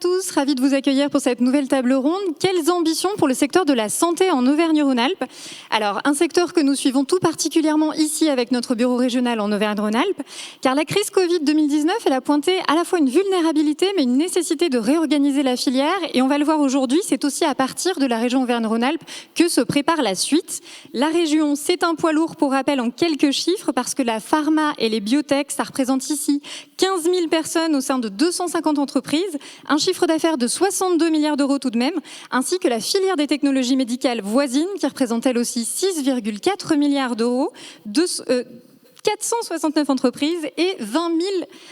tous, ravi de vous accueillir pour cette nouvelle table ronde. Quelles ambitions pour le secteur de la santé en Auvergne-Rhône-Alpes? Alors, un secteur que nous suivons tout particulièrement ici avec notre bureau régional en Auvergne-Rhône-Alpes, car la crise Covid-2019, elle a pointé à la fois une vulnérabilité, mais une nécessité de réorganiser la filière. Et on va le voir aujourd'hui, c'est aussi à partir de la région Auvergne-Rhône-Alpes que se prépare la suite. La région, c'est un poids lourd pour rappel en quelques chiffres, parce que la pharma et les biotech, ça représente ici 15 000 personnes au sein de 250 entreprises, un chiffre d'affaires de 62 milliards d'euros tout de même, ainsi que la filière des technologies médicales voisines, qui représente elle aussi 6,4 milliards d'euros, 469 entreprises et 20 000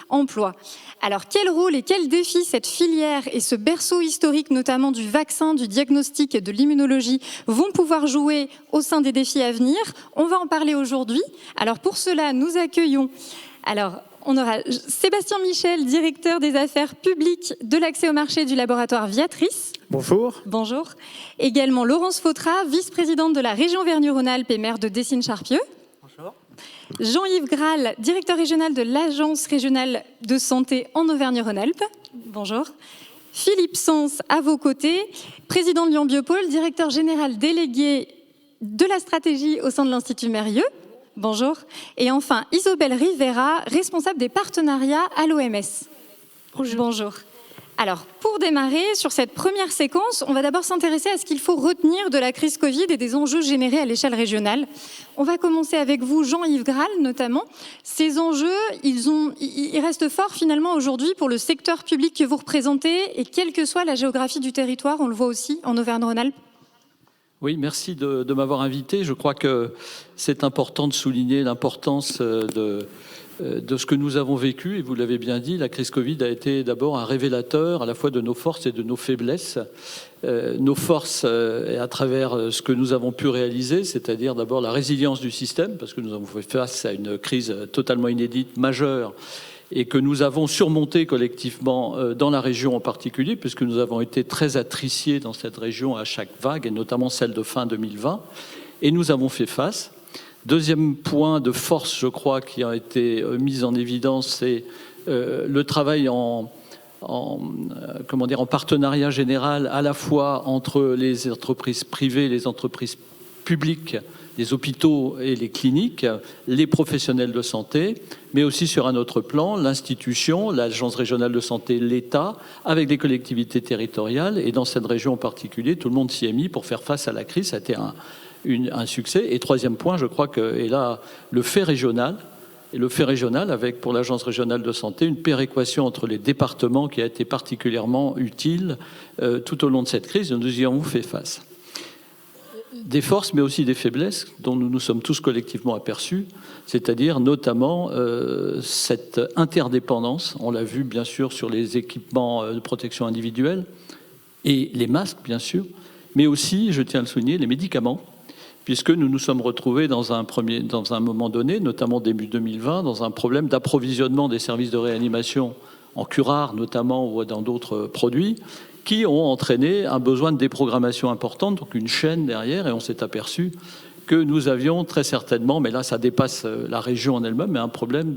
emplois. Alors, quel rôle et quel défi cette filière et ce berceau historique, notamment du vaccin, du diagnostic et de l'immunologie, vont pouvoir jouer au sein des défis à venir? On va en parler aujourd'hui. Alors, pour cela, nous accueillons... on aura Sébastien Michel, directeur des affaires publiques de l'accès au marché du laboratoire Viatris. Bonjour. Bonjour. Également Laurence Fautra, vice-présidente de la région Auvergne-Rhône-Alpes et maire de Dessines-Charpieu. Bonjour. Jean-Yves Graal, directeur régional de l'Agence régionale de santé en Auvergne-Rhône-Alpes. Bonjour. Philippe Sens, à vos côtés, président de Lyon Biopôle, directeur général délégué de la stratégie au sein de l'Institut Mérieux. Bonjour. Et enfin, Isabelle Rivera, responsable des partenariats à l'OMS. Bonjour. Bonjour. Alors, pour démarrer, sur cette première séquence, on va d'abord s'intéresser à ce qu'il faut retenir de la crise Covid et des enjeux générés à l'échelle régionale. On va commencer avec vous, Jean-Yves Graal, notamment. Ces enjeux, ils restent forts finalement aujourd'hui pour le secteur public que vous représentez et quelle que soit la géographie du territoire, on le voit aussi en Auvergne-Rhône-Alpes. Oui, merci de m'avoir invité. Je crois que c'est important de souligner l'importance de ce que nous avons vécu. Et vous l'avez bien dit, la crise Covid a été d'abord un révélateur à la fois de nos forces et de nos faiblesses. Nos forces à travers ce que nous avons pu réaliser, c'est-à-dire d'abord la résilience du système, parce que nous avons fait face à une crise totalement inédite, majeure, et que nous avons surmonté collectivement dans la région en particulier, puisque nous avons été très attriciés dans cette région à chaque vague, et notamment celle de fin 2020, et nous avons fait face. Deuxième point de force, je crois, qui a été mis en évidence, c'est le travail en partenariat général à la fois entre les entreprises privées, les entreprises publiques, les hôpitaux et les cliniques, les professionnels de santé, mais aussi sur un autre plan, l'institution, l'Agence régionale de santé, l'État, avec les collectivités territoriales. Et dans cette région en particulier, tout le monde s'y est mis pour faire face à la crise. Ça a été un succès. Et troisième point, je crois que, et là, le fait régional, avec pour l'Agence régionale de santé une péréquation entre les départements qui a été particulièrement utile tout au long de cette crise. Nous y avons fait face. Des forces, mais aussi des faiblesses dont nous nous sommes tous collectivement aperçus, c'est-à-dire notamment cette interdépendance. On l'a vu bien sûr sur les équipements de protection individuelle et les masques, bien sûr, mais aussi, je tiens à le souligner, les médicaments, puisque nous nous sommes retrouvés dans un moment donné, notamment début 2020, dans un problème d'approvisionnement des services de réanimation en curare notamment ou dans d'autres produits, qui ont entraîné un besoin de déprogrammation importante, donc une chaîne derrière, et on s'est aperçu que nous avions très certainement, mais là ça dépasse la région en elle-même, mais un problème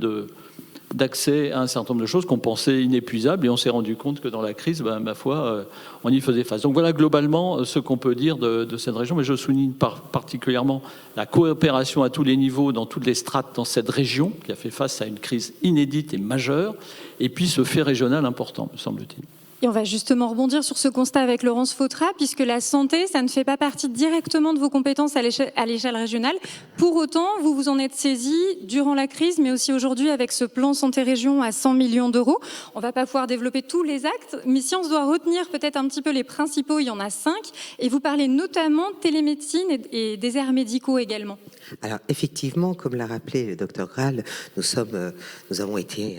d'accès à un certain nombre de choses qu'on pensait inépuisables, et on s'est rendu compte que dans la crise, ma foi, on y faisait face. Donc voilà globalement ce qu'on peut dire de cette région, mais je souligne particulièrement la coopération à tous les niveaux, dans toutes les strates dans cette région, qui a fait face à une crise inédite et majeure, et puis ce fait régional important, me semble-t-il. Et on va justement rebondir sur ce constat avec Laurence Fautra, puisque la santé, ça ne fait pas partie directement de vos compétences à l'échelle régionale. Pour autant, vous vous en êtes saisi durant la crise, mais aussi aujourd'hui avec ce plan Santé Région à 100 millions d'euros. On ne va pas pouvoir développer tous les actes, mais si on se doit retenir peut-être un petit peu les principaux, il y en a 5. Et vous parlez notamment de télémédecine et déserts médicaux également. Alors effectivement, comme l'a rappelé le docteur Graal, nous avons été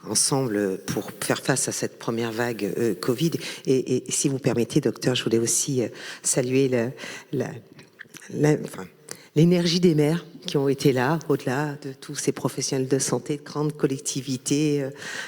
ensemble pour faire face à cette première vague Covid. Et si vous permettez, docteur, je voulais aussi saluer l'énergie des maires qui ont été là, au-delà de tous ces professionnels de santé, de grandes collectivités,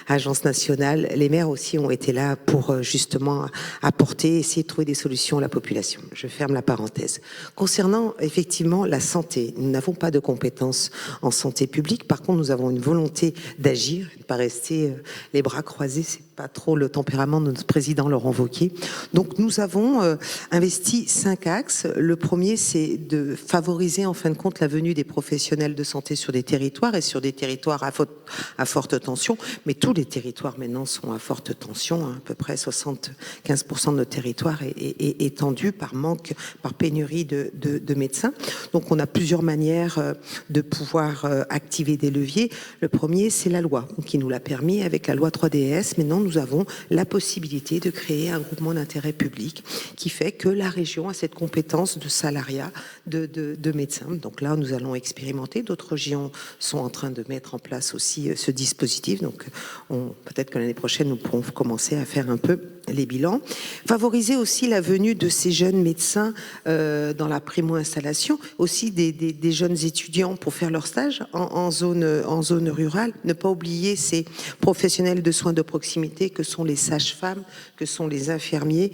agences nationales. Les maires aussi ont été là pour justement apporter, essayer de trouver des solutions à la population. Je ferme la parenthèse. Concernant effectivement la santé, nous n'avons pas de compétences en santé publique. Par contre, nous avons une volonté d'agir, de ne pas rester les bras croisés. C'est pas trop le tempérament de notre président Laurent Wauquiez. Donc nous avons investi 5 axes. Le premier, c'est de favoriser en fin de compte la venue des professionnels de santé sur des territoires et sur des territoires à forte tension. Mais tous les territoires maintenant sont à forte tension. À peu près 75% de notre territoire est tendu par manque, par pénurie de médecins. Donc on a plusieurs manières de pouvoir activer des leviers. Le premier, c'est la loi qui nous l'a permis avec la loi 3DS. Maintenant, nous avons la possibilité de créer un groupement d'intérêt public qui fait que la région a cette compétence de salariat de médecins. Donc là, nous allons expérimenter. D'autres régions sont en train de mettre en place aussi ce dispositif. Donc peut-être que l'année prochaine, nous pourrons commencer à faire un peu les bilans. Favoriser aussi la venue de ces jeunes médecins dans la primo-installation, aussi des jeunes étudiants pour faire leur stage en zone rurale. Ne pas oublier ces professionnels de soins de proximité que sont les sages-femmes, que sont les infirmiers.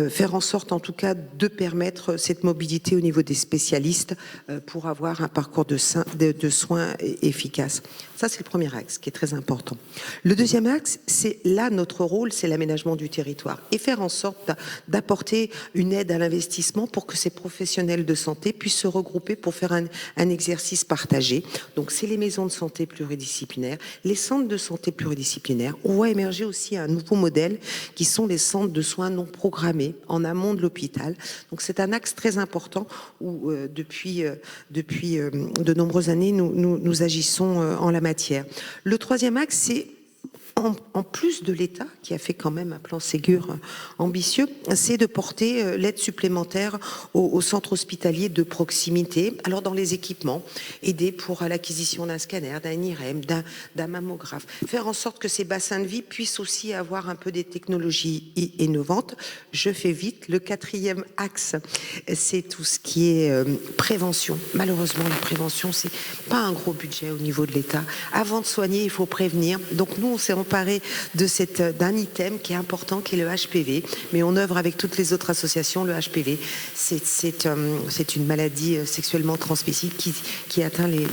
Faire en sorte en tout cas de permettre cette mobilité au niveau des spécialistes pour avoir un parcours de soins efficace. Ça, c'est le premier axe qui est très important. Le deuxième axe, c'est là notre rôle, c'est l'aménagement du territoire et faire en sorte d'apporter une aide à l'investissement pour que ces professionnels de santé puissent se regrouper pour faire un exercice partagé. Donc, c'est les maisons de santé pluridisciplinaires, les centres de santé pluridisciplinaires. On voit émerger aussi un nouveau modèle qui sont les centres de soins non programmés en amont de l'hôpital. Donc, c'est un axe très important où depuis de nombreuses années, nous agissons en la matière. Le troisième axe, c'est en plus de l'État, qui a fait quand même un plan Ségur ambitieux, c'est de porter l'aide supplémentaire aux centres hospitaliers de proximité. Alors dans les équipements, aider pour l'acquisition d'un scanner, d'un IRM, d'un mammographe, faire en sorte que ces bassins de vie puissent aussi avoir un peu des technologies innovantes. Je fais vite. Le quatrième axe, c'est tout ce qui est prévention. Malheureusement, la prévention, c'est pas un gros budget au niveau de l'État. Avant de soigner, il faut prévenir. Donc nous, on s'est emparé d'un item qui est important, qui est le HPV, mais on œuvre avec toutes les autres associations. Le HPV, c'est une maladie sexuellement transmissible qui atteint les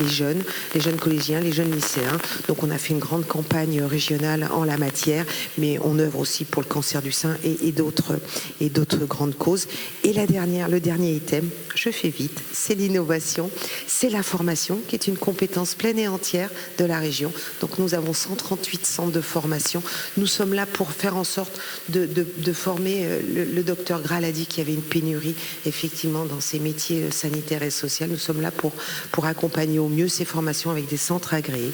jeunes collégiens, les jeunes lycéens. Donc on a fait une grande campagne régionale en la matière, mais on œuvre aussi pour le cancer du sein et d'autres grandes causes. Et le dernier item, je fais vite, c'est l'innovation, c'est la formation qui est une compétence pleine et entière de la région. Donc nous avons 138 centres de formation. Nous sommes là pour faire en sorte de former. Le docteur Graal a dit qu'il y avait une pénurie effectivement dans ces métiers sanitaires et sociaux. Nous sommes là pour accompagner au mieux ces formations avec des centres agréés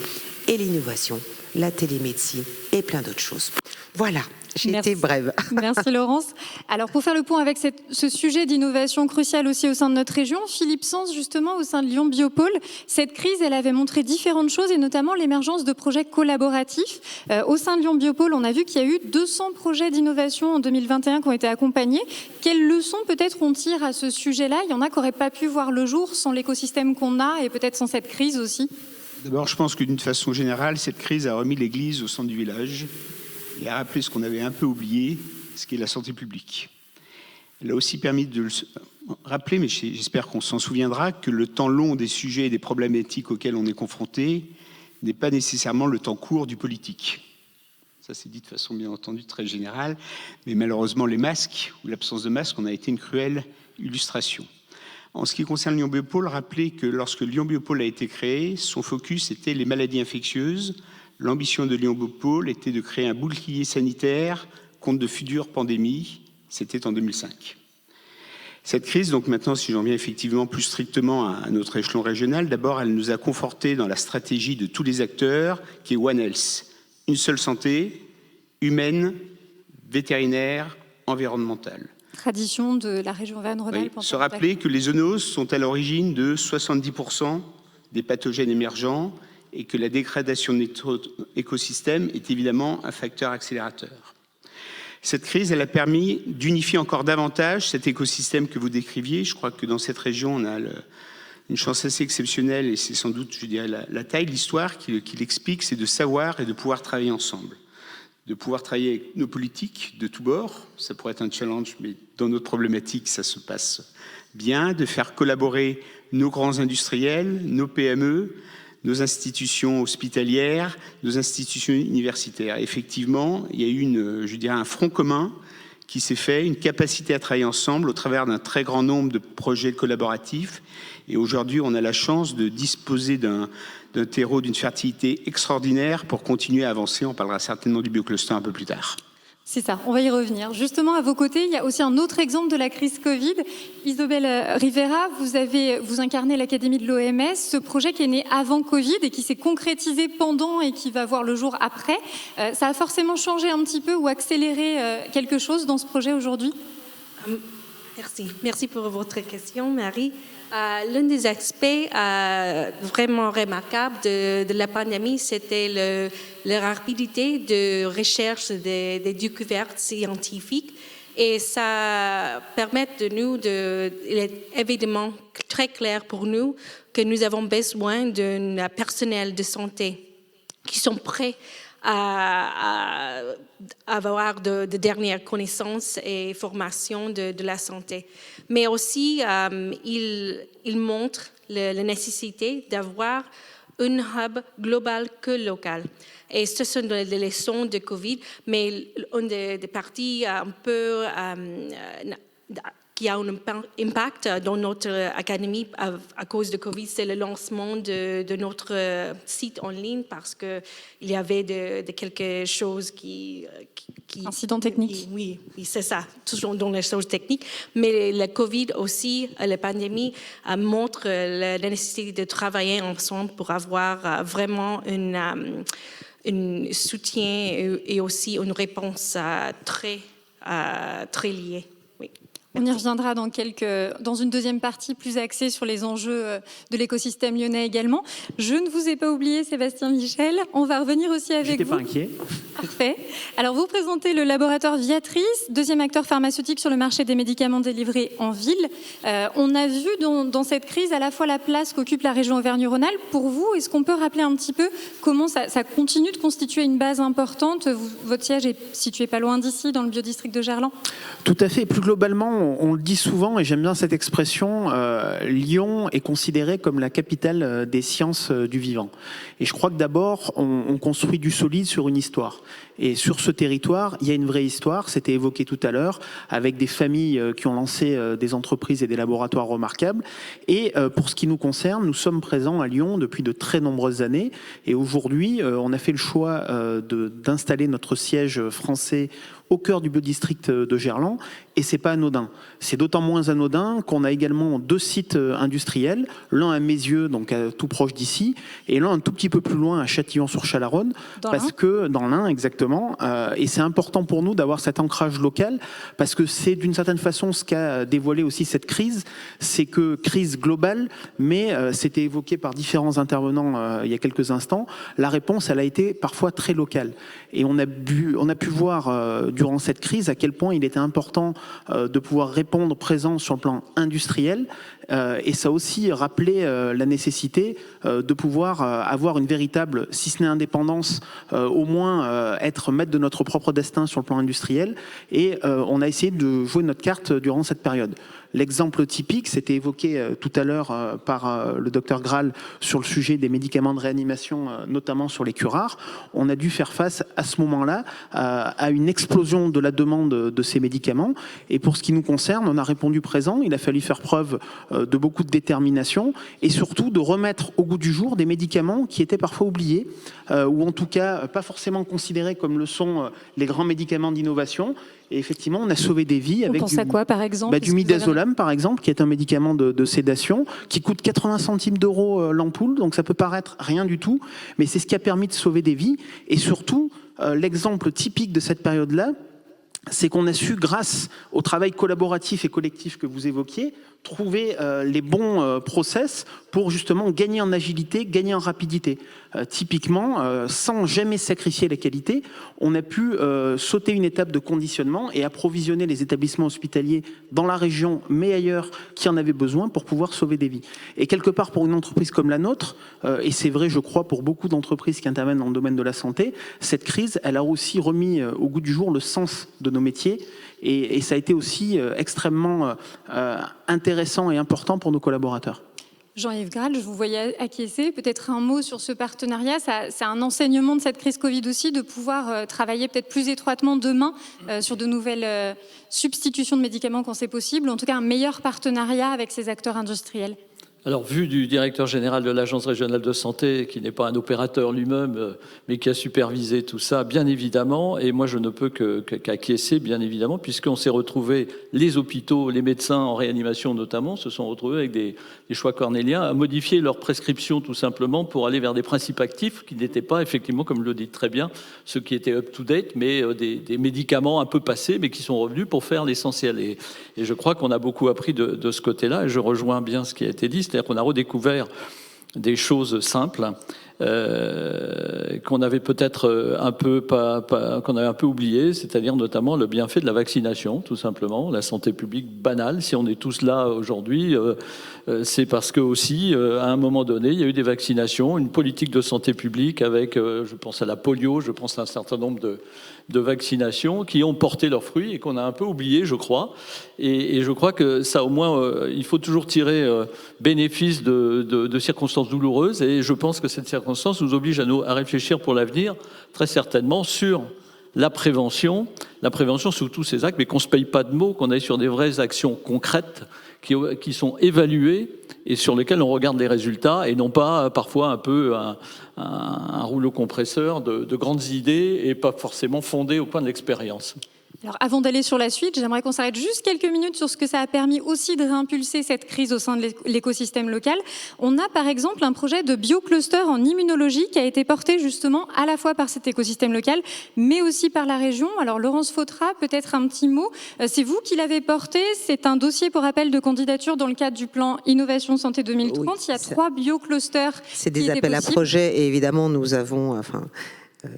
et l'innovation, la télémédecine et plein d'autres choses. Voilà. J'ai été brève. Merci Laurence. Alors pour faire le point avec ce sujet d'innovation crucial aussi au sein de notre région, Philippe Sens, justement au sein de Lyon Biopôle, cette crise, elle avait montré différentes choses et notamment l'émergence de projets collaboratifs. Au sein de Lyon Biopôle, on a vu qu'il y a eu 200 projets d'innovation en 2021 qui ont été accompagnés. Quelles leçons peut-être on tire à ce sujet-là? Il y en a qui n'auraient pas pu voir le jour sans l'écosystème qu'on a et peut-être sans cette crise aussi. D'abord, je pense que d'une façon générale, cette crise a remis l'église au centre du village et a rappelé ce qu'on avait un peu oublié, ce qui est la santé publique. Elle a aussi permis de le rappeler, mais j'espère qu'on s'en souviendra, que le temps long des sujets et des problématiques auxquels on est confronté n'est pas nécessairement le temps court du politique. Ça, c'est dit de façon bien entendu très générale, mais malheureusement, les masques ou l'absence de masques en a été une cruelle illustration. En ce qui concerne Lyon Biopôle, rappelez que lorsque Lyon Biopôle a été créé, son focus était les maladies infectieuses. L'ambition de Lyon Biopôle était de créer un bouclier sanitaire contre de futures pandémies. C'était en 2005. Cette crise, donc maintenant, si j'en viens effectivement plus strictement à notre échelon régional, d'abord, elle nous a confortés dans la stratégie de tous les acteurs, qui est One Health. Une seule santé, humaine, vétérinaire, environnementale. Tradition de la région Auvergne-Rhône-Alpes. Oui, se rappeler que les zoonoses sont à l'origine de 70% des pathogènes émergents et que la dégradation de notre écosystème est évidemment un facteur accélérateur. Cette crise, elle a permis d'unifier encore davantage cet écosystème que vous décriviez. Je crois que dans cette région, on a une chance assez exceptionnelle, et c'est sans doute, je dirais, la taille de l'histoire qui l'explique, c'est de savoir et de pouvoir travailler ensemble. De pouvoir travailler avec nos politiques de tous bords, ça pourrait être un challenge, mais dans notre problématique, ça se passe bien, de faire collaborer nos grands industriels, nos PME, nos institutions hospitalières, nos institutions universitaires. Effectivement, il y a eu un front commun qui s'est fait, une capacité à travailler ensemble au travers d'un très grand nombre de projets collaboratifs. Et aujourd'hui, on a la chance de disposer d'un terreau d'une fertilité extraordinaire pour continuer à avancer. On parlera certainement du biocluster un peu plus tard. C'est ça, on va y revenir. Justement, à vos côtés, il y a aussi un autre exemple de la crise Covid. Isabelle Rivera, vous incarnez l'Académie de l'OMS, ce projet qui est né avant Covid et qui s'est concrétisé pendant et qui va voir le jour après. Ça a forcément changé un petit peu ou accéléré quelque chose dans ce projet aujourd'hui ? Merci pour votre question, Marie. L'un des aspects vraiment remarquables de la pandémie, c'était la rapidité de recherche des découvertes scientifiques. Et ça permet il est évidemment très clair pour nous que nous avons besoin d'un personnel de santé qui sont prêts à avoir de dernières connaissances et formations de la santé. Mais aussi, il montre la nécessité d'avoir un hub global que local. Et ce sont des leçons de Covid, mais une des parties un peu qui a un impact dans notre académie à cause de Covid, c'est le lancement de notre site en ligne parce qu'il y avait de quelque chose qui incident technique. Oui, c'est ça, toujours dans les choses techniques. Mais la Covid aussi, la pandémie, montre la nécessité de travailler ensemble pour avoir vraiment un soutien et aussi une réponse très liée. Oui. On y reviendra dans une deuxième partie plus axée sur les enjeux de l'écosystème lyonnais également. Je ne vous ai pas oublié, Sébastien Michel. On va revenir aussi avec vous. J'étais pas inquiet. Parfait. Alors, vous présentez le laboratoire Viatris, deuxième acteur pharmaceutique sur le marché des médicaments délivrés en ville. On a vu dans cette crise à la fois la place qu'occupe la région Auvergne-Rhône-Alpes. Pour vous, est-ce qu'on peut rappeler un petit peu comment ça continue de constituer une base importante ? Votre siège est situé pas loin d'ici, dans le biodistrict de Gerland. Tout à fait. Plus globalement, on le dit souvent, et j'aime bien cette expression, Lyon est considérée comme la capitale des sciences du vivant. Et je crois que d'abord, on construit du solide sur une histoire. Et sur ce territoire, il y a une vraie histoire, c'était évoqué tout à l'heure, avec des familles qui ont lancé des entreprises et des laboratoires remarquables. Et pour ce qui nous concerne, nous sommes présents à Lyon depuis de très nombreuses années. Et aujourd'hui, on a fait le choix d'installer notre siège français au cœur du biodistrict de Gerland, et c'est pas anodin. C'est d'autant moins anodin qu'on a également 2 sites industriels, l'un à Mézieux, donc tout proche d'ici, et l'un un tout petit peu plus loin à Châtillon-sur-Chalaronne, parce que dans l'Ain exactement, et c'est important pour nous d'avoir cet ancrage local, parce que c'est d'une certaine façon ce qu'a dévoilé aussi cette crise, c'est que crise globale, mais c'était évoqué par différents intervenants il y a quelques instants, la réponse elle a été parfois très locale, et on a pu voir durant cette crise à quel point il était important de pouvoir répondre présent sur le plan industriel, et ça a aussi rappelé la nécessité de pouvoir avoir une véritable, si ce n'est indépendance, au moins être maître de notre propre destin sur le plan industriel, et on a essayé de jouer notre carte durant cette période. L'exemple typique, c'était évoqué tout à l'heure par le docteur Graal sur le sujet des médicaments de réanimation, notamment sur les curares. On a dû faire face à ce moment-là à une explosion de la demande de ces médicaments. Et pour ce qui nous concerne, on a répondu présent. Il a fallu faire preuve de beaucoup de détermination et surtout de remettre au goût du jour des médicaments qui étaient parfois oubliés ou en tout cas pas forcément considérés comme le sont les grands médicaments d'innovation. Et effectivement, on a sauvé des vies avec à quoi, par exemple, du midazolam, par exemple, qui est un médicament de sédation, qui coûte 80 centimes d'euros l'ampoule, donc ça peut paraître rien du tout, mais c'est ce qui a permis de sauver des vies. Et surtout, l'exemple typique de cette période-là, c'est qu'on a su, grâce au travail collaboratif et collectif que vous évoquiez, trouver les bons process pour justement gagner en agilité, gagner en rapidité. Typiquement, sans jamais sacrifier la qualité, on a pu sauter une étape de conditionnement et approvisionner les établissements hospitaliers dans la région, mais ailleurs, qui en avaient besoin pour pouvoir sauver des vies. Et quelque part, pour une entreprise comme la nôtre, et c'est vrai, je crois, pour beaucoup d'entreprises qui interviennent dans le domaine de la santé, cette crise, elle a aussi remis au goût du jour le sens de nos métiers. Et ça a été aussi extrêmement intéressant et important pour nos collaborateurs. Jean-Yves Graal, je vous voyais acquiescer. Peut-être un mot sur ce partenariat. C'est un enseignement de cette crise Covid aussi, de pouvoir travailler peut-être plus étroitement demain sur de nouvelles substitutions de médicaments quand c'est possible. En tout cas, un meilleur partenariat avec ces acteurs industriels. Alors, vu du directeur général de l'Agence régionale de santé, qui n'est pas un opérateur lui-même, mais qui a supervisé tout ça, bien évidemment, et moi je ne peux qu'acquiescer, bien évidemment, puisqu'on s'est retrouvés, les hôpitaux, les médecins en réanimation notamment, se sont retrouvés avec des choix cornéliens à modifier leurs prescriptions tout simplement pour aller vers des principes actifs qui n'étaient pas, effectivement, comme le dit très bien, ceux qui étaient up-to-date, mais des médicaments un peu passés, mais qui sont revenus pour faire l'essentiel. Et je crois qu'on a beaucoup appris de ce côté-là, et je rejoins bien ce qui a été dit. C'est-à-dire qu'on a redécouvert des choses simples qu'on avait peut-être qu'on avait un peu oubliées, c'est-à-dire notamment le bienfait de la vaccination, tout simplement, la santé publique banale. Si on est tous là aujourd'hui, c'est parce que aussi, à un moment donné, il y a eu des vaccinations, une politique de santé publique avec, je pense à la polio, je pense à un certain nombre de vaccinations qui ont porté leurs fruits et qu'on a un peu oublié, je crois. Et je crois que ça, au moins, il faut toujours tirer bénéfice de circonstances douloureuses. Et je pense que cette circonstance nous oblige à réfléchir pour l'avenir, très certainement, sur la prévention sur tous ces actes, mais qu'on ne se paye pas de mots, qu'on aille sur des vraies actions concrètes qui sont évaluées et sur lesquelles on regarde les résultats et non pas parfois un peu un rouleau compresseur de grandes idées et pas forcément fondées au point de l'expérience. Alors, avant d'aller sur la suite, j'aimerais qu'on s'arrête juste quelques minutes sur ce que ça a permis aussi de réimpulser cette crise au sein de l'écosystème local. On a par exemple un projet de biocluster en immunologie qui a été porté justement à la fois par cet écosystème local, mais aussi par la région. Alors Laurence Fautra, peut-être un petit mot. C'est vous qui l'avez porté. C'est un dossier pour appel de candidature dans le cadre du plan Innovation Santé 2030. Oui, il y a 3 bioclusters. C'est des appels à projets et évidemment nous avons...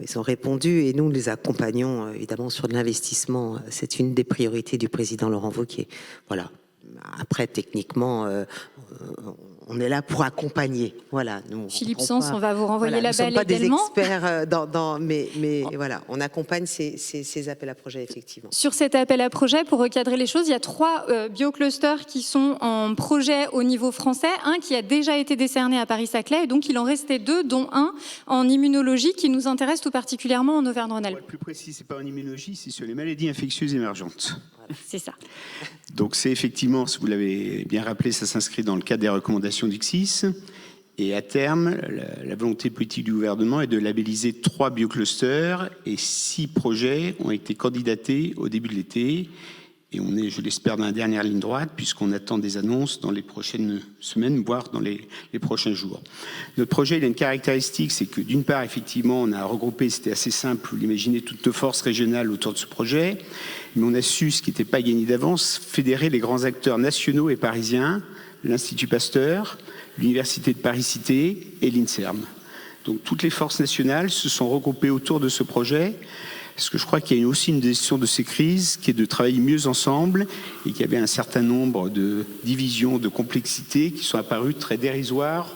ils ont répondu et nous les accompagnons évidemment sur de l'investissement. C'est une des priorités du président Laurent Wauquiez. Voilà. Après, techniquement, on est là pour accompagner. Voilà. Nous, Philippe Sens, on va vous renvoyer la balle également. Nous ne sommes pas des experts, mais voilà, on accompagne ces appels à projets, effectivement. Sur cet appel à projet, pour recadrer les choses, il y a 3 bioclusters qui sont en projet au niveau français. Un qui a déjà été décerné à Paris-Saclay, et donc il en restait 2, dont un en immunologie qui nous intéresse tout particulièrement en Auvergne-Rhône-Alpes. Pour être plus précis, c'est pas en immunologie, c'est sur les maladies infectieuses émergentes. Voilà, c'est ça. Donc c'est effectivement, vous l'avez bien rappelé, ça s'inscrit dans le cadre des recommandations du CSIS. Et à terme, la volonté politique du gouvernement est de labelliser 3 bioclusters et 6 projets ont été candidatés au début de l'été. Et on est, je l'espère, dans la dernière ligne droite, puisqu'on attend des annonces dans les prochaines semaines, voire dans les prochains jours. Notre projet, il a une caractéristique, c'est que d'une part, effectivement, on a regroupé, c'était assez simple, vous l'imaginez, toutes nos forces régionales autour de ce projet, mais on a su, ce qui n'était pas gagné d'avance, fédérer les grands acteurs nationaux et parisiens, l'Institut Pasteur, l'Université de Paris-Cité et l'INSERM. Donc toutes les forces nationales se sont regroupées autour de ce projet, parce que je crois qu'il y a aussi une gestion de ces crises qui est de travailler mieux ensemble et qu'il y avait un certain nombre de divisions, de complexités qui sont apparues très dérisoires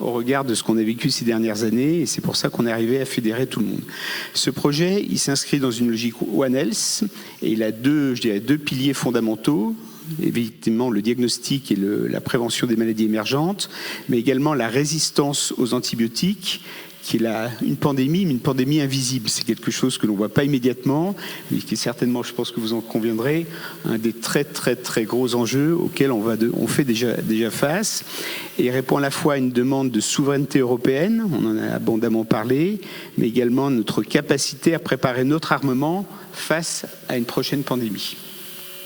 au regard de ce qu'on a vécu ces dernières années, et c'est pour ça qu'on est arrivé à fédérer tout le monde. Ce projet, il s'inscrit dans une logique One Health et il a deux piliers fondamentaux. Évidemment le diagnostic et la prévention des maladies émergentes, mais également la résistance aux antibiotiques, qui est une pandémie, mais une pandémie invisible. C'est quelque chose que l'on ne voit pas immédiatement, mais qui est certainement, je pense que vous en conviendrez, un des très très très gros enjeux auxquels on fait déjà face, et répond à la fois à une demande de souveraineté européenne, on en a abondamment parlé, mais également notre capacité à préparer notre armement face à une prochaine pandémie.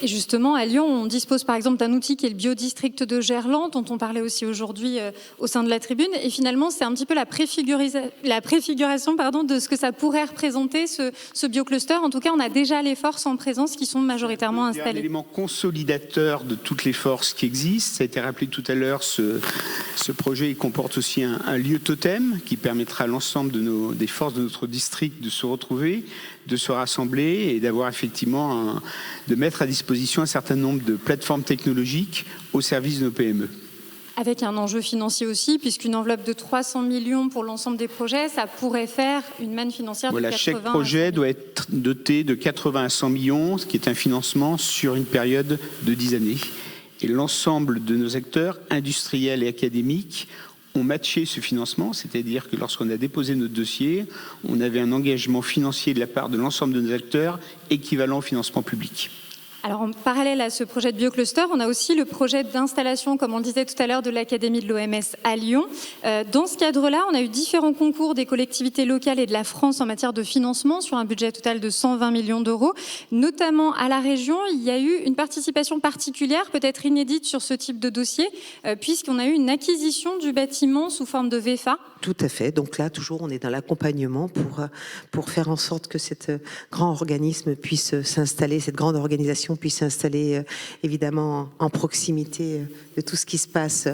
Et justement, à Lyon, on dispose par exemple d'un outil qui est le biodistrict de Gerland, dont on parlait aussi aujourd'hui au sein de la tribune. Et finalement, c'est un petit peu la préfiguration de ce que ça pourrait représenter, ce biocluster. En tout cas, on a déjà les forces en présence qui sont majoritairement installées. C'est un élément consolidateur de toutes les forces qui existent. Ça a été rappelé tout à l'heure, ce projet il comporte aussi un lieu totem qui permettra à l'ensemble des forces de notre district de se retrouver, de se rassembler et d'avoir effectivement de mettre à disposition un certain nombre de plateformes technologiques au service de nos PME. Avec un enjeu financier aussi, puisqu'une enveloppe de 300 millions pour l'ensemble des projets, ça pourrait faire une manne financière de 80. Chaque projet doit être doté de 80 à 100 millions, ce qui est un financement sur une période de 10 années. Et l'ensemble de nos acteurs industriels et académiques ont matché ce financement, c'est-à-dire que lorsqu'on a déposé notre dossier, on avait un engagement financier de la part de l'ensemble de nos acteurs équivalent au financement public. Alors, en parallèle à ce projet de biocluster, on a aussi le projet d'installation, comme on le disait tout à l'heure, de l'Académie de l'OMS à Lyon. Dans ce cadre-là, on a eu différents concours des collectivités locales et de la France en matière de financement sur un budget total de 120 millions d'euros. Notamment à la région, il y a eu une participation particulière, peut-être inédite sur ce type de dossier, puisqu'on a eu une acquisition du bâtiment sous forme de VFA. Tout à fait. Donc là, toujours, on est dans l'accompagnement pour faire en sorte que cet grand organisme puisse s'installer, cette grande organisation puisse s'installer évidemment en proximité de tout ce qui se passe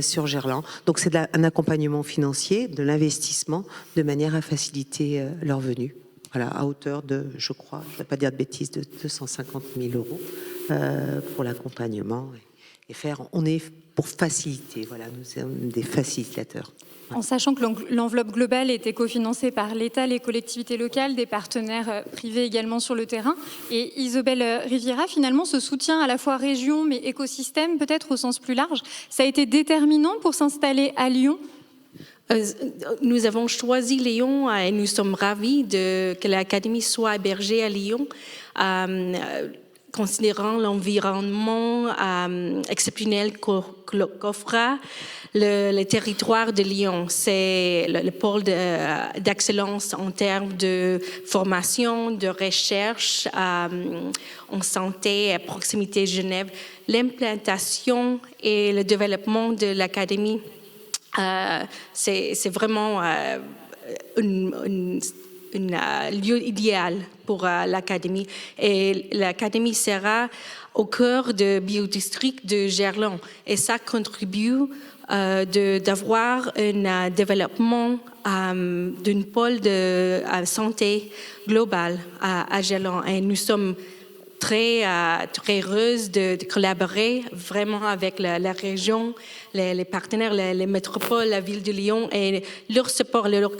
sur Gerland. Donc c'est un accompagnement financier, de l'investissement, de manière à faciliter leur venue. Voilà, à hauteur de, je crois, je ne vais pas dire de bêtises, de 250 000 euros pour l'accompagnement. On est pour faciliter, voilà, nous sommes des facilitateurs. En sachant que l'enveloppe globale était cofinancée par l'État, les collectivités locales, des partenaires privés également sur le terrain. Et Isobel Riviera, finalement, ce soutien à la fois région mais écosystème, peut-être au sens plus large, ça a été déterminant pour s'installer à Lyon. Nous avons choisi Lyon et nous sommes ravis que l'Académie soit hébergée à Lyon. Considérant l'environnement exceptionnel qu'offre le territoire de Lyon. C'est le pôle d'excellence en termes de formation, de recherche en santé à proximité de Genève. L'implantation et le développement de l'Académie, c'est vraiment un lieu idéal pour l'Académie. Et l'Académie sera au cœur du biodistrict de Gerland. Et ça contribue d'avoir un développement d'une pôle de santé globale à Gerland. Et nous sommes très heureuses de collaborer vraiment avec la région, les partenaires, les métropoles, la ville de Lyon, et leur support, leur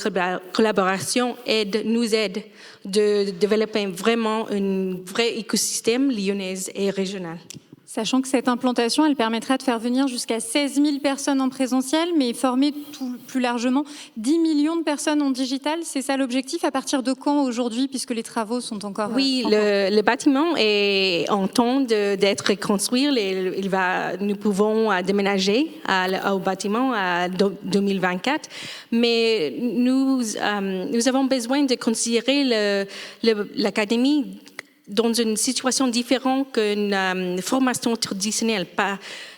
collaboration nous aide de développer vraiment un vrai écosystème lyonnais et régional. Sachant que cette implantation, elle permettra de faire venir jusqu'à 16 000 personnes en présentiel, mais former plus largement 10 millions de personnes en digital. C'est ça l'objectif. À partir de quand aujourd'hui, puisque les travaux sont encore... Oui, le bâtiment est en temps d'être construit. Nous pouvons déménager au bâtiment en 2024. Mais nous avons besoin de considérer l'Académie dans une situation différente qu'une formation traditionnelle.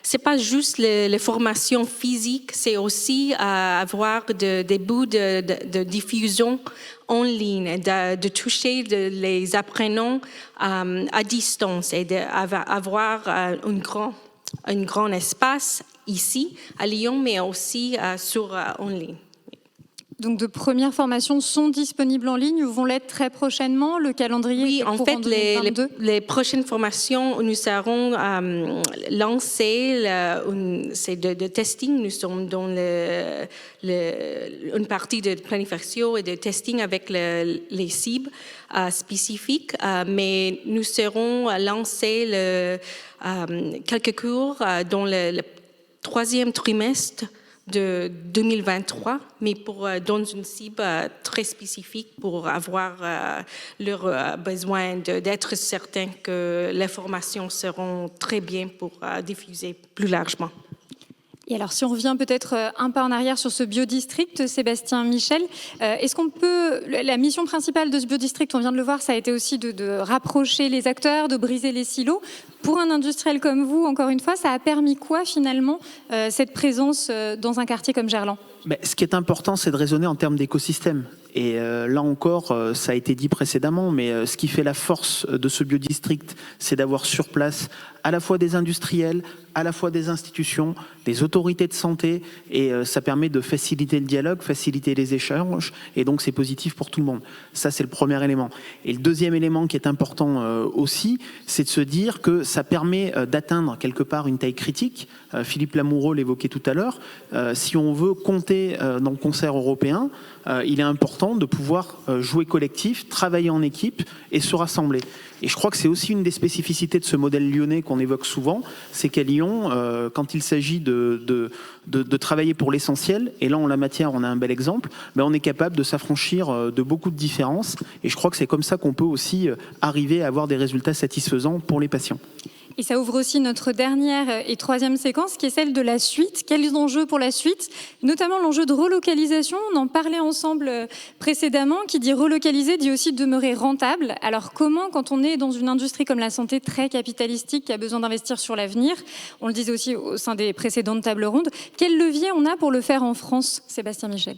Ce n'est pas juste les formations physiques, c'est aussi avoir des bouts de diffusion en ligne, de toucher les apprenants à distance et d'avoir un grand espace ici à Lyon, mais aussi en ligne. Donc, de premières formations sont disponibles en ligne ou vont l'être très prochainement? Le calendrier? Oui, en fait, les prochaines formations, nous serons lancées, c'est de testing. Nous sommes dans une partie de planification et de testing avec les cibles spécifiques, mais nous serons lancés quelques cours dans le troisième trimestre de 2023, mais dans une cible très spécifique pour avoir leur besoin d'être certain que les formations seront très bien pour diffuser plus largement. Et alors, si on revient peut-être un pas en arrière sur ce biodistrict, Sébastien Michel, est-ce qu'on peut... La mission principale de ce biodistrict, on vient de le voir, ça a été aussi de rapprocher les acteurs, de briser les silos. Pour un industriel comme vous, encore une fois, ça a permis quoi finalement, cette présence dans un quartier comme Gerland ? Ce qui est important, c'est de raisonner en termes d'écosystème. Et là encore, ça a été dit précédemment, mais ce qui fait la force de ce biodistrict, c'est d'avoir sur place à la fois des industriels, à la fois des institutions, des autorités de santé, et ça permet de faciliter le dialogue, faciliter les échanges, et donc c'est positif pour tout le monde. Ça, c'est le premier élément. Et le deuxième élément qui est important aussi, c'est de se dire que ça permet d'atteindre quelque part une taille critique. Philippe Lamoureau l'évoquait tout à l'heure. Si on veut compter dans le concert européen, il est important de pouvoir jouer collectif, travailler en équipe et se rassembler. Et je crois que c'est aussi une des spécificités de ce modèle lyonnais qu'on évoque souvent, c'est qu'à Lyon, quand il s'agit de travailler pour l'essentiel, et là en la matière on a un bel exemple, on est capable de s'affranchir de beaucoup de différences, et je crois que c'est comme ça qu'on peut aussi arriver à avoir des résultats satisfaisants pour les patients. Et ça ouvre aussi notre dernière et troisième séquence, qui est celle de la suite. Quels enjeux pour la suite ? Notamment l'enjeu de relocalisation. On en parlait ensemble précédemment. Qui dit relocaliser dit aussi demeurer rentable. Alors comment, quand on est dans une industrie comme la santé très capitalistique, qui a besoin d'investir sur l'avenir, on le disait aussi au sein des précédentes tables rondes, quel levier on a pour le faire en France, Sébastien Michel ?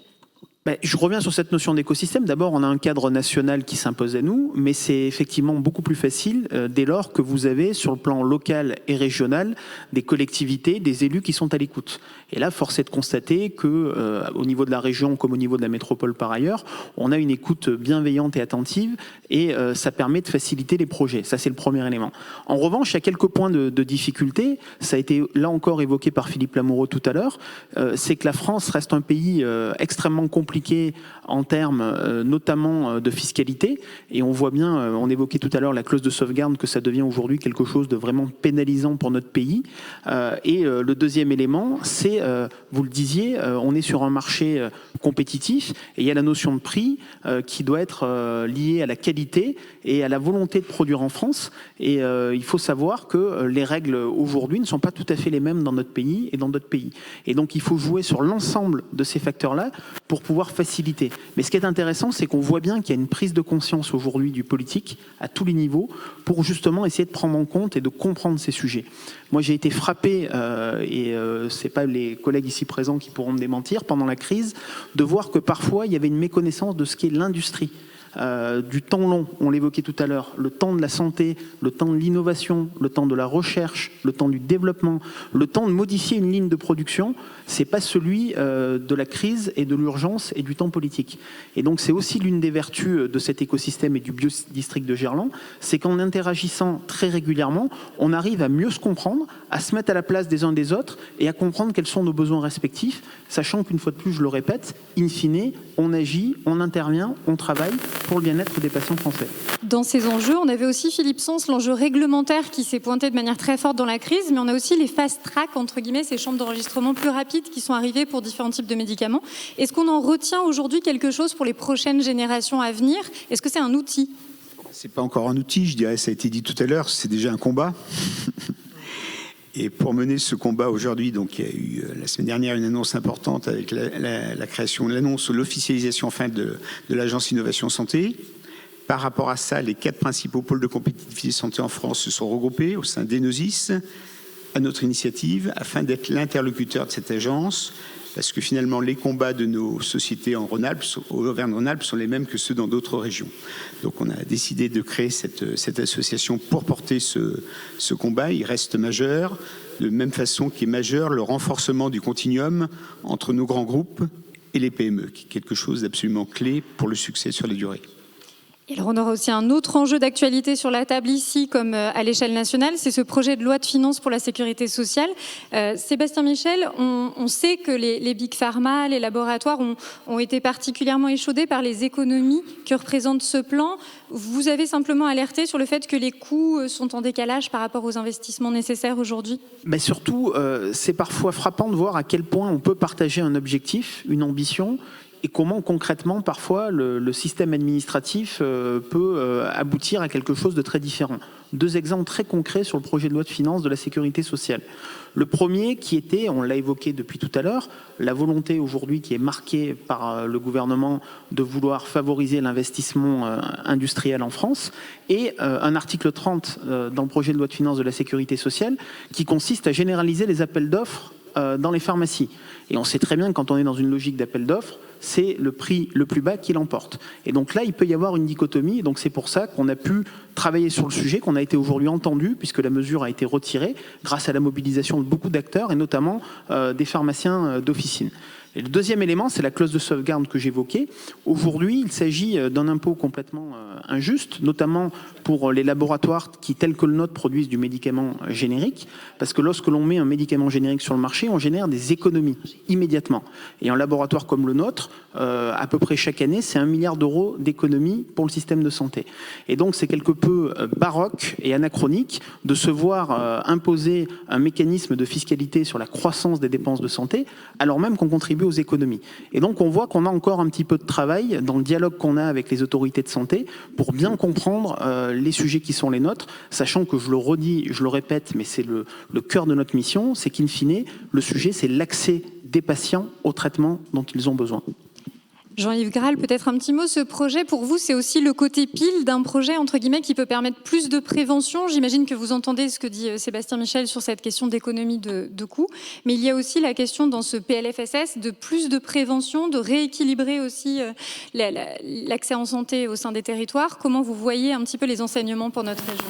Je reviens sur cette notion d'écosystème. D'abord, on a un cadre national qui s'impose à nous, mais c'est effectivement beaucoup plus facile dès lors que vous avez, sur le plan local et régional, des collectivités, des élus qui sont à l'écoute. Et là, force est de constater que, au niveau de la région comme au niveau de la métropole par ailleurs, on a une écoute bienveillante et attentive, et ça permet de faciliter les projets. Ça, c'est le premier élément. En revanche, il y a quelques points de difficulté. Ça a été là encore évoqué par Philippe Lamoureau tout à l'heure. C'est que la France reste un pays extrêmement compliqué en termes notamment de fiscalité, et on voit bien, on évoquait tout à l'heure la clause de sauvegarde, que ça devient aujourd'hui quelque chose de vraiment pénalisant pour notre pays. Et le deuxième élément, c'est, vous le disiez, on est sur un marché compétitif, et il y a la notion de prix qui doit être liée à la qualité et à la volonté de produire en France, et il faut savoir que les règles aujourd'hui ne sont pas tout à fait les mêmes dans notre pays et dans d'autres pays. Et donc il faut jouer sur l'ensemble de ces facteurs-là pour pouvoir faciliter. Mais ce qui est intéressant, c'est qu'on voit bien qu'il y a une prise de conscience aujourd'hui du politique à tous les niveaux pour justement essayer de prendre en compte et de comprendre ces sujets. Moi, j'ai été frappé, et c'est pas les collègues ici présents qui pourront me démentir, pendant la crise, de voir que parfois il y avait une méconnaissance de ce qu'est l'industrie. Du temps long, on l'évoquait tout à l'heure, le temps de la santé, le temps de l'innovation, le temps de la recherche, le temps du développement, le temps de modifier une ligne de production, c'est pas celui de la crise et de l'urgence et du temps politique. Et donc c'est aussi l'une des vertus de cet écosystème et du biodistrict de Gerland, c'est qu'en interagissant très régulièrement, on arrive à mieux se comprendre, à se mettre à la place des uns des autres et à comprendre quels sont nos besoins respectifs, sachant qu'une fois de plus, je le répète, in fine, on agit, on intervient, on travaille pour le bien-être des patients français. Dans ces enjeux, on avait aussi, Philippe Sens, l'enjeu réglementaire qui s'est pointé de manière très forte dans la crise, mais on a aussi les fast-track, entre guillemets, ces chambres d'enregistrement plus rapides qui sont arrivées pour différents types de médicaments. Est-ce qu'on en retient aujourd'hui quelque chose pour les prochaines générations à venir ? Est-ce que c'est un outil ? C'est pas encore un outil, je dirais, ça a été dit tout à l'heure, c'est déjà un combat. Et pour mener ce combat aujourd'hui, donc il y a eu la semaine dernière une annonce importante avec la création, l'annonce, l'officialisation enfin de l'agence Innovation Santé. Par rapport à ça, les 4 principaux pôles de compétitivité santé en France se sont regroupés au sein d'Enosis, à notre initiative, afin d'être l'interlocuteur de cette agence, parce que finalement les combats de nos sociétés en Rhône-Alpes, au Auvergne-Rhône-Alpes, sont les mêmes que ceux dans d'autres régions. Donc on a décidé de créer cette association pour porter ce combat. Il reste majeur, de même façon qu'il est majeur le renforcement du continuum entre nos grands groupes et les PME, qui est quelque chose d'absolument clé pour le succès sur la durée. Et alors on aura aussi un autre enjeu d'actualité sur la table ici, comme à l'échelle nationale, c'est ce projet de loi de finances pour la sécurité sociale. Sébastien Michel, on sait que les big pharma, les laboratoires ont été particulièrement échaudés par les économies que représente ce plan. Vous avez simplement alerté sur le fait que les coûts sont en décalage par rapport aux investissements nécessaires aujourd'hui ? Mais surtout, c'est parfois frappant de voir à quel point on peut partager un objectif, une ambition, et comment concrètement parfois le système administratif peut aboutir à quelque chose de très différent. 2 exemples très concrets sur le projet de loi de finances de la sécurité sociale. Le premier qui était, on l'a évoqué depuis tout à l'heure, la volonté aujourd'hui qui est marquée par le gouvernement de vouloir favoriser l'investissement industriel en France, et un article 30 dans le projet de loi de finances de la sécurité sociale qui consiste à généraliser les appels d'offres dans les pharmacies. Et on sait très bien que quand on est dans une logique d'appel d'offres, c'est le prix le plus bas qui l'emporte. Et donc là, il peut y avoir une dichotomie. Et donc c'est pour ça qu'on a pu travailler sur le sujet, qu'on a été aujourd'hui entendu, puisque la mesure a été retirée grâce à la mobilisation de beaucoup d'acteurs, et notamment des pharmaciens d'officine. Et le deuxième élément, c'est la clause de sauvegarde que j'évoquais. Aujourd'hui, il s'agit d'un impôt complètement injuste, notamment pour les laboratoires qui, tels que le nôtre, produisent du médicament générique, parce que lorsque l'on met un médicament générique sur le marché, on génère des économies immédiatement. Et un laboratoire comme le nôtre, à peu près chaque année, c'est 1 milliard d'euros d'économies pour le système de santé. Et donc, c'est quelque peu baroque et anachronique de se voir imposer un mécanisme de fiscalité sur la croissance des dépenses de santé, alors même qu'on contribue aux économies. Et donc on voit qu'on a encore un petit peu de travail dans le dialogue qu'on a avec les autorités de santé pour bien comprendre les sujets qui sont les nôtres, sachant que je le redis, je le répète, mais c'est le cœur de notre mission, c'est qu'in fine, le sujet c'est l'accès des patients au traitement dont ils ont besoin. Jean-Yves Graal, peut-être un petit mot. Ce projet, pour vous, c'est aussi le côté pile d'un projet, entre guillemets, qui peut permettre plus de prévention. J'imagine que vous entendez ce que dit Sébastien Michel sur cette question d'économie de coûts. Mais il y a aussi la question dans ce PLFSS de plus de prévention, de rééquilibrer aussi l'accès en santé au sein des territoires. Comment vous voyez un petit peu les enseignements pour notre région ?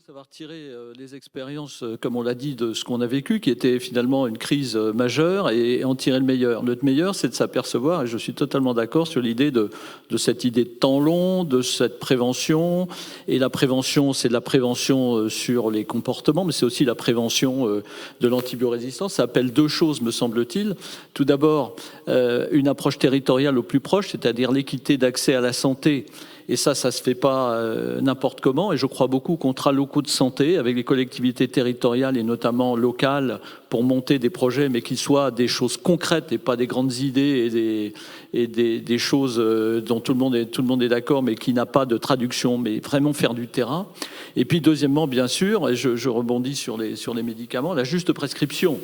Savoir tirer les expériences, comme on l'a dit, de ce qu'on a vécu, qui était finalement une crise majeure, et en tirer le meilleur. Le meilleur, c'est de s'apercevoir, et je suis totalement d'accord sur l'idée de cette idée de temps long, de cette prévention. Et la prévention, c'est de la prévention sur les comportements, mais c'est aussi la prévention de l'antibiorésistance. Ça appelle 2 choses, me semble-t-il. Tout d'abord, une approche territoriale au plus proche, c'est-à-dire l'équité d'accès à la santé. Et ça se fait pas n'importe comment. Et je crois beaucoup aux contrats locaux de santé avec les collectivités territoriales et notamment locales pour monter des projets, mais qu'ils soient des choses concrètes et pas des grandes idées et des choses dont tout le monde est d'accord, mais qui n'a pas de traduction, mais vraiment faire du terrain. Et puis deuxièmement, bien sûr, et je rebondis sur les médicaments, la juste prescription.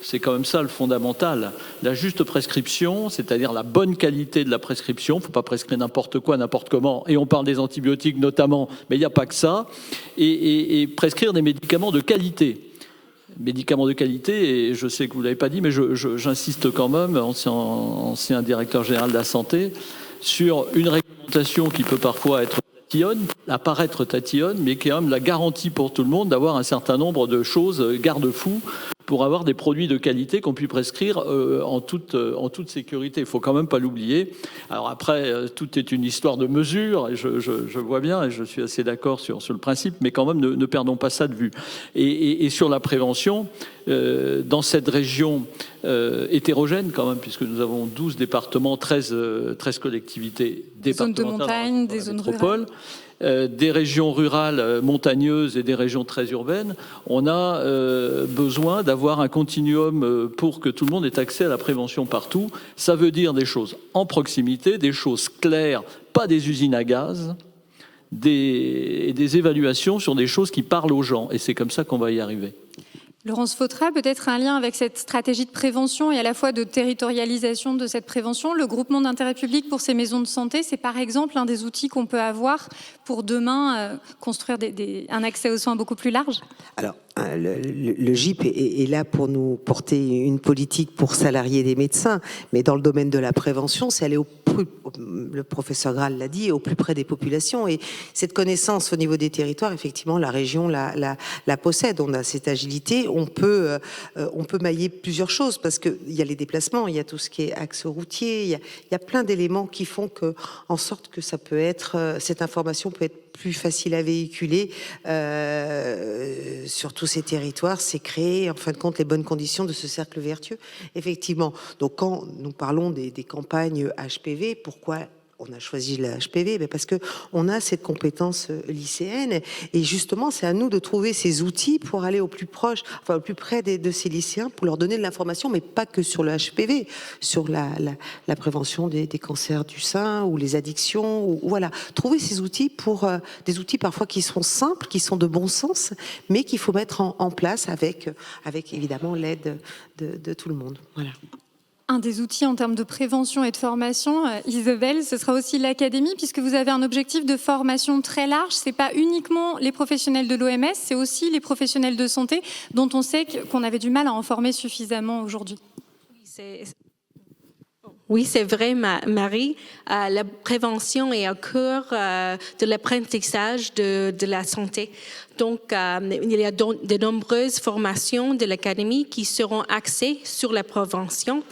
C'est quand même ça le fondamental. La juste prescription, c'est-à-dire la bonne qualité de la prescription. Il ne faut pas prescrire n'importe quoi, n'importe comment. Et on parle des antibiotiques notamment, mais il n'y a pas que ça. Et prescrire des médicaments de qualité. Médicaments de qualité, et je sais que vous ne l'avez pas dit, mais j'insiste quand même, ancien directeur général de la santé, sur une réglementation qui peut parfois apparaître tatillonne, mais qui est quand même la garantie pour tout le monde d'avoir un certain nombre de choses garde-fous pour avoir des produits de qualité qu'on puisse prescrire en toute sécurité. Il ne faut quand même pas l'oublier. Alors après, tout est une histoire de mesure, et je vois bien, et je suis assez d'accord sur le principe, mais quand même, ne perdons pas ça de vue. Et sur la prévention, dans cette région hétérogène quand même, puisque nous avons 12 départements, 13 collectivités départementales. Zones de montagne, des zones rurales. Des régions rurales montagneuses et des régions très urbaines, on a besoin d'avoir un continuum pour que tout le monde ait accès à la prévention partout. Ça veut dire des choses en proximité, des choses claires, pas des usines à gaz, des évaluations sur des choses qui parlent aux gens. Et c'est comme ça qu'on va y arriver. Laurence Fautra, peut-être un lien avec cette stratégie de prévention et à la fois de territorialisation de cette prévention. Le groupement d'intérêt public pour ces maisons de santé, c'est par exemple un des outils qu'on peut avoir pour demain construire un accès aux soins beaucoup plus large. Alors, le GIP est là pour nous porter une politique pour salarier des médecins, mais dans le domaine de la prévention, c'est aller le professeur Graal l'a dit, au plus près des populations. Et cette connaissance au niveau des territoires, effectivement, la région la possède. On a cette agilité. On peut mailler plusieurs choses parce qu'il y a les déplacements, il y a tout ce qui est axe routier, il y a plein d'éléments qui font en sorte que ça peut être, cette information peut être plus facile à véhiculer sur tous ces territoires. C'est créer, en fin de compte, les bonnes conditions de ce cercle vertueux. Effectivement. Donc, quand nous parlons des campagnes HPV, pourquoi on a choisi la HPV, parce qu'on a cette compétence lycéenne et justement c'est à nous de trouver ces outils pour aller au plus proche, enfin au plus près de ces lycéens pour leur donner de l'information, mais pas que sur le HPV, sur la prévention des cancers du sein ou les addictions, ou voilà, trouver ces outils pour des outils parfois qui sont simples, qui sont de bon sens, mais qu'il faut mettre en place avec évidemment l'aide de tout le monde. Voilà. Un des outils en termes de prévention et de formation, Isabelle, ce sera aussi l'académie, puisque vous avez un objectif de formation très large. Ce n'est pas uniquement les professionnels de l'OMS, c'est aussi les professionnels de santé, dont on sait qu'on avait du mal à en former suffisamment aujourd'hui. Oui, c'est vrai, Marie. La prévention est au cœur de l'apprentissage de la santé. Donc, il y a de nombreuses formations de l'Académie qui seront axées sur la prévention.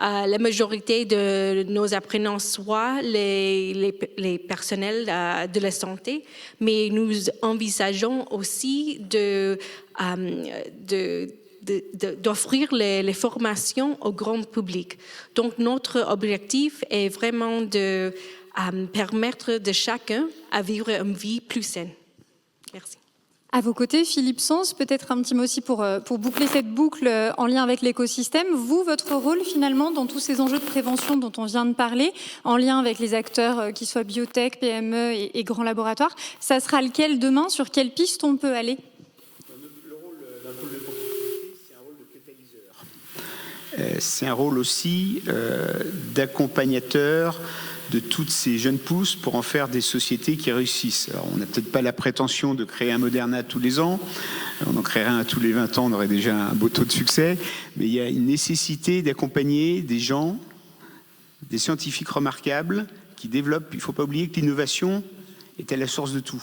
La majorité de nos apprenants soient les personnels de la santé, mais nous envisageons aussi d'offrir les formations au grand public. Donc, notre objectif est vraiment de permettre de chacun à vivre une vie plus saine. Merci. À vos côtés, Philippe Sens, peut-être un petit mot aussi pour boucler cette boucle en lien avec l'écosystème. Vous, votre rôle finalement dans tous ces enjeux de prévention dont on vient de parler, en lien avec les acteurs qui soient biotech, PME et grands laboratoires, ça sera lequel demain? Sur quelle piste on peut aller? C'est un rôle aussi d'accompagnateur de toutes ces jeunes pousses pour en faire des sociétés qui réussissent. Alors, on n'a peut-être pas la prétention de créer un Moderna tous les ans, on en créerait un tous les 20 ans, on aurait déjà un beau taux de succès, mais il y a une nécessité d'accompagner des gens, des scientifiques remarquables qui développent. Il ne faut pas oublier que l'innovation est à la source de tout.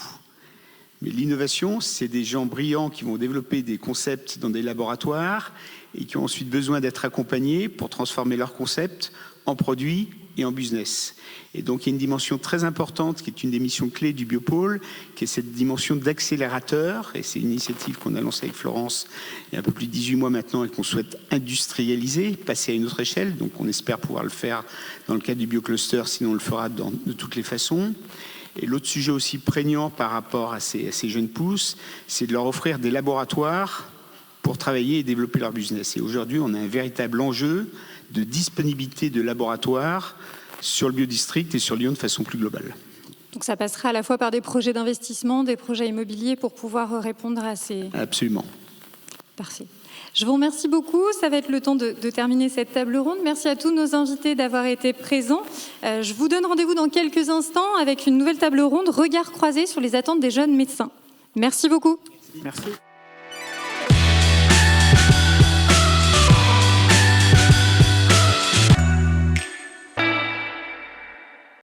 Mais l'innovation, c'est des gens brillants qui vont développer des concepts dans des laboratoires et qui ont ensuite besoin d'être accompagnés pour transformer leurs concepts en produits et en business. Et donc, il y a une dimension très importante qui est une des missions clés du Biopôle, qui est cette dimension d'accélérateur. Et c'est une initiative qu'on a lancée avec Florence il y a un peu plus de 18 mois maintenant et qu'on souhaite industrialiser, passer à une autre échelle. Donc, on espère pouvoir le faire dans le cadre du Biocluster, sinon on le fera de toutes les façons. Et l'autre sujet aussi prégnant par rapport à ces jeunes pousses, c'est de leur offrir des laboratoires pour travailler et développer leur business. Et aujourd'hui, on a un véritable enjeu de disponibilité de laboratoires sur le biodistrict et sur Lyon de façon plus globale. Donc ça passera à la fois par des projets d'investissement, des projets immobiliers pour pouvoir répondre à ces... Absolument. Parfait. Je vous remercie beaucoup. Ça va être le temps de terminer cette table ronde. Merci à tous nos invités d'avoir été présents. Je vous donne rendez-vous dans quelques instants avec une nouvelle table ronde, regard croisé sur les attentes des jeunes médecins. Merci beaucoup. Merci.